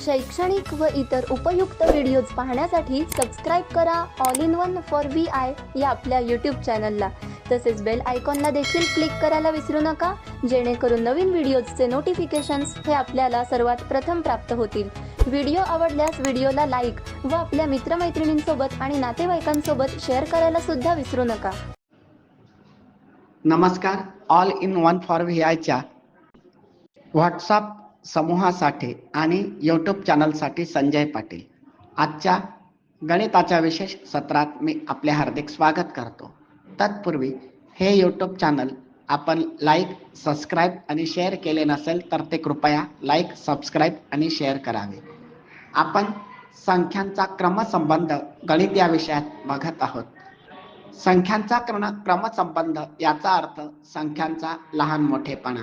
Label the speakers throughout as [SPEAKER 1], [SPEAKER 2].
[SPEAKER 1] शैक्षणिक व इतर उपयुक्त व्हिडिओज पाहण्यासाठी सबस्क्राईब करा all in one for VI या आपल्या यूट्यूब चॅनलला. तसेच बेल आयकॉनला देखील क्लिक करायला विसरू नका, जेणेकरून नवीन व्हिडिओजचे नोटिफिकेशन्स हे आपल्याला सर्वात प्रथम प्राप्त होतील. व्हिडिओ आवडल्यास व्हिडिओला लाईक व आपल्या मित्रमैत्रिणींसोबत आणि नातेवाईकांसोबत शेअर करायला सुद्धा विसरू नका.
[SPEAKER 2] नमस्कार. ऑल इन वन फॉर VIच्या व्हॉट्सअप समूहासाठी आणि यूट्यूब चॅनलसाठी संजय पाटील. आजच्या गणिताच्या विशेष सत्रात मी आपले हार्दिक स्वागत करतो. तत्पूर्वी हे यूट्यूब चॅनल आपण लाईक, सबस्क्राईब आणि शेअर केले नसेल तर ते कृपया लाईक, सबस्क्राईब आणि शेअर करावे. आपण संख्यांचा क्रमसंबंध गणित या विषयात बघत आहोत. संख्यांचा क्रमसंबंध याचा अर्थ संख्यांचा लहान मोठेपणा.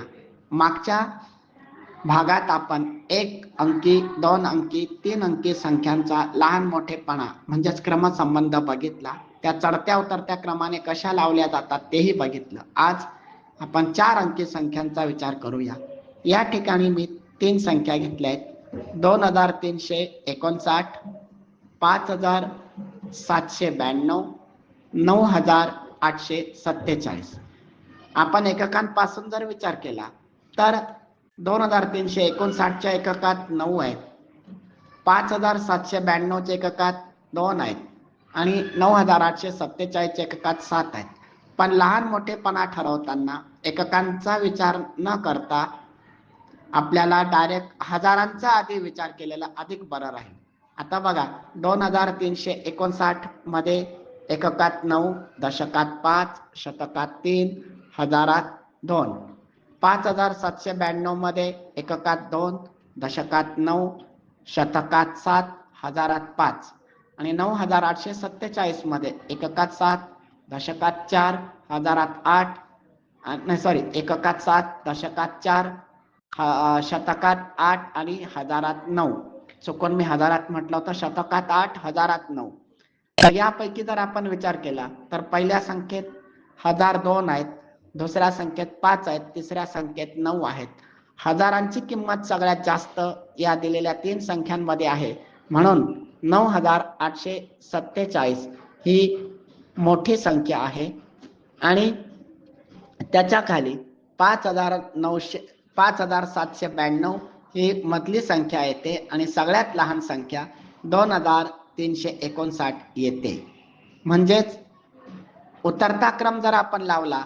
[SPEAKER 2] मागच्या भागात आपण 1 अंकी, 2 अंकी, 3 अंकी संख्यांचा लहान मोठेपणा म्हणजेच क्रमसंबंध बघितला. त्या चढत्या उतरत्या क्रमाने कशा लावल्या जातात तेही बघितलं. आज आपण 4 अंकी संख्यांचा विचार करूया. या ठिकाणी मी 3 संख्या घेतल्या आहेत. 2359, 5792, 9847. आपण एककांपासून जर विचार केला तर 2359 च्या एककात 9 आहेत, 5792 च्या एककात 2 आहेत आणि 9847 च्या एककात 7 आहेत. पण लहान मोठेपणा ठरवताना एककांचा विचार न करता आपल्याला डायरेक्ट हजारांचा आधी विचार केलेला अधिक बरं राहील. आता बघा, 2359 मध्ये एककात 9, दशकात 5, शतकात 3, हजारात 2. 5792 मध्ये एककात 2, दशकात 9, शतकात 7, हजारात 5 आणि 9847 मध्ये एककात 7, दशकात 4, हजारात 8 एककात 7, दशकात 4, शतकात 8 आणि हजारात 9. चुकून मी हजारात म्हटलं होतं, शतकात 8, हजारात 9. तर यापैकी जर आपण विचार केला तर पहिल्या संख्येत 1002 आहेत, दुसऱ्या संख्येत 5 आहेत, तिसऱ्या संख्येत 9 आहेत. हजारांची किंमत सगळ्यात जास्त या दिलेल्या 3 संख्यांमध्ये आहे, म्हणून 9847 ही मोठी संख्या आहे आणि त्याच्या खाली 5792 ही मधली संख्या येते आणि सगळ्यात लहान संख्या 2359 येते. म्हणजेच उतरता क्रम जर आपण लावला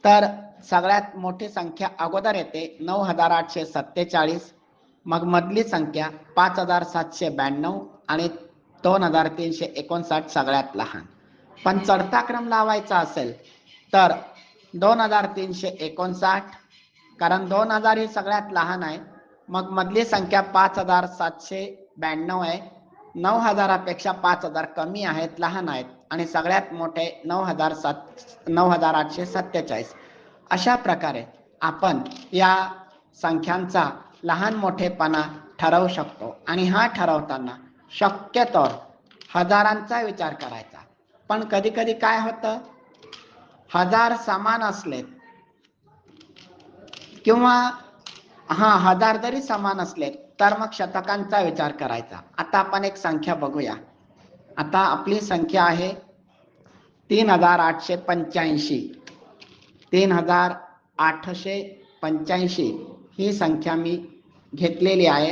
[SPEAKER 2] तर सगळ्यात मोठी संख्या अगोदर येते 9847, मग मधली संख्या 5792 आणि 2359 सगळ्यात लहान. पण चढता क्रम लावायचा असेल तर 2359, कारण 2000 ही सगळ्यात लहान आहे, मग मधली संख्या 5792 आहे. 9000 पेक्षा 5000 कमी आहेत, लहान आहेत आणि सगळ्यात मोठे 9847. अशा प्रकारे आपण या संख्यांचा लहान मोठेपणा ठरवू शकतो आणि हा ठरवताना शक्यतो हजारांचा विचार करायचा. पण कधी कधी काय होतं, हजार समान असलेत किंवा हजार जरी समान असलेत तर मग शतकांचा विचार करायचा. आता आपण एक संख्या बघूया. आता आपली संख्या आहे 3885. 3885 ही संख्या मी घेतलेली आहे.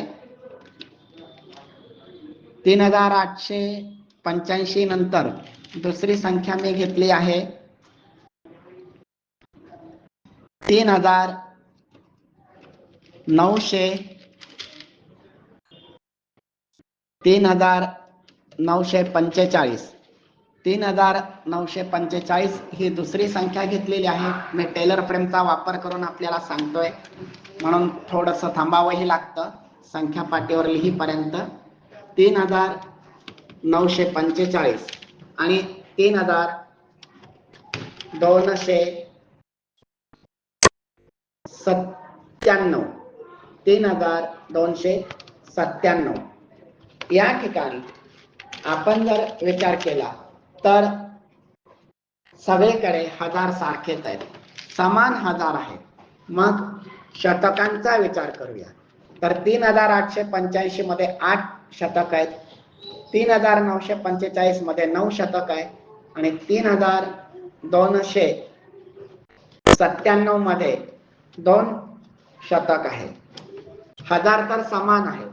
[SPEAKER 2] 3885 नंतर दुसरी संख्या मी घेतली आहे 3945. 3945 ही दुसरी संख्या घेतलेली आहे. मी टेलर फ्रेमचा वापर करून आपल्याला सांगतोय, म्हणून थोडंसं थांबावंही लागतं संख्या पाटीवर लिहीपर्यंत. 3945 आणि 3297. 3297 या ठिकाणी आपण जर विचार केला तर सगळीकडे हजार सारखेच आहेत, समान हजार आहेत. मग शतकांचा विचार करूया. तर 3885 मध्ये 8 शतक आहेत, 3945 मध्ये 9 शतक आहे आणि 3297 मध्ये 2 शतक आहे. हजार तर समान आहे,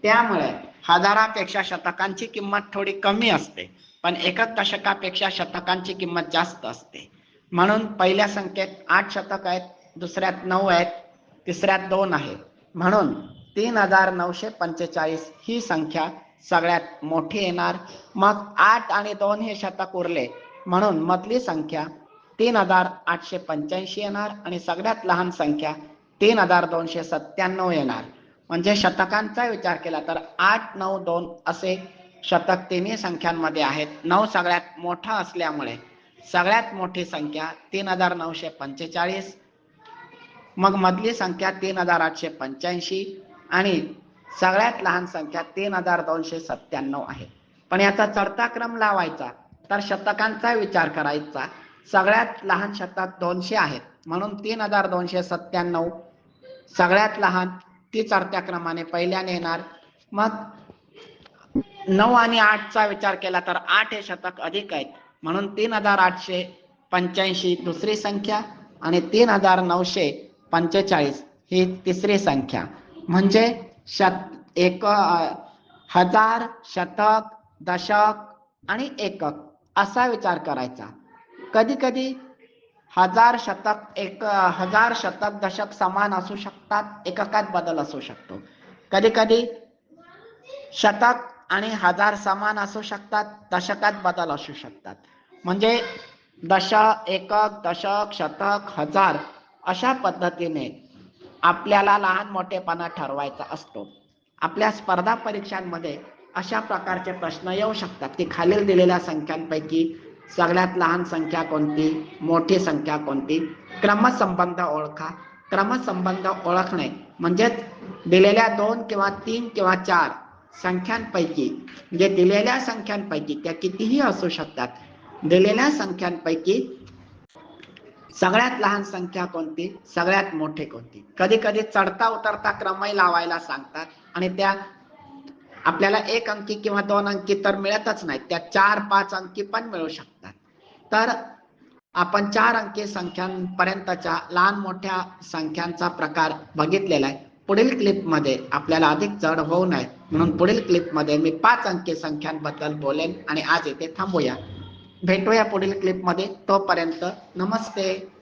[SPEAKER 2] त्यामुळे हजारापेक्षा शतकांची किंमत थोडी कमी असते, पण एकक दशकापेक्षा शतकांची किंमत जास्त असते. म्हणून पहिल्या संख्येत 8 शतक आहेत, दुसऱ्यात 9 आहेत, तिसऱ्यात 2 आहेत. म्हणून 3945 ही संख्या सगळ्यात मोठी येणार. मग 8 आणि 2 हे शतक उरले, म्हणून मधली संख्या 3885 येणार आणि सगळ्यात लहान संख्या 3297 येणार. म्हणजे शतकांचा विचार केला तर 8, 9, 2 असे शतक तिन्ही संख्यांमध्ये आहेत. 9 सगळ्यात मोठा असल्यामुळे सगळ्यात मोठी संख्या 3945, मग मधली संख्या 3885 आणि सगळ्यात लहान संख्या 3297 आहे. पण याचा चढता क्रम लावायचा तर शतकांचा विचार करायचा. सगळ्यात लहान शतक 200 आहेत, म्हणून 3297 सगळ्यात लहान, ती चढत्या क्रमाने पहिल्याने येणार. मग 9 आणि 8 चा विचार केला तर 8 हे शतक अधिक आहेत, म्हणून 3885 दुसरी संख्या आणि 3945 ही तिसरी संख्या. म्हणजे हजार, शतक, दशक आणि एकक असा विचार करायचा. कधी कधी हजार शतक दशक समान असू शकतात, एककात बदल असू शकतो. कधी कधी शतक आणि हजार समान असू शकतात, दशकात बदल असू शकतात. म्हणजे एकक, दशक, शतक, हजार अशा पद्धतीने आपल्याला लहान मोठेपणा ठरवायचा असतो. आपल्या स्पर्धा परीक्षांमध्ये अशा प्रकारचे प्रश्न येऊ शकतात की खालील दिलेल्या संख्यांपैकी सगळ्यात लहान संख्या कोणती, मोठी संख्या कोणती, क्रमसंबंध ओळखा. क्रमसंबंध ओळखणे म्हणजेच दिलेल्या 2 किंवा 3 किंवा 4 संख्यांपैकी, म्हणजे दिलेल्या संख्यांपैकी त्या कितीही असू शकतात, दिलेल्या संख्यांपैकी सगळ्यात लहान संख्या कोणती, सगळ्यात मोठे कोणती. कधी कधी चढता उतरता क्रमही लावायला सांगतात आणि त्या आपल्याला 1 अंकी किंवा 2 अंकी तर मिळतच नाहीत, त्या 4-5 अंकी पण मिळू शकतात. तर आपण 4 अंकी संख्यांपर्यंतच्या लहान मोठ्या संख्यांचा प्रकार बघितलेला आहे. पुढील क्लिपमध्ये आपल्याला अधिक जड होऊ नये म्हणून पुढील क्लिपमध्ये मी 5 अंकी संख्यांबद्दल बोलेन आणि आज येथे थांबूया. भेटूया पुढील क्लिपमध्ये. तोपर्यंत नमस्ते.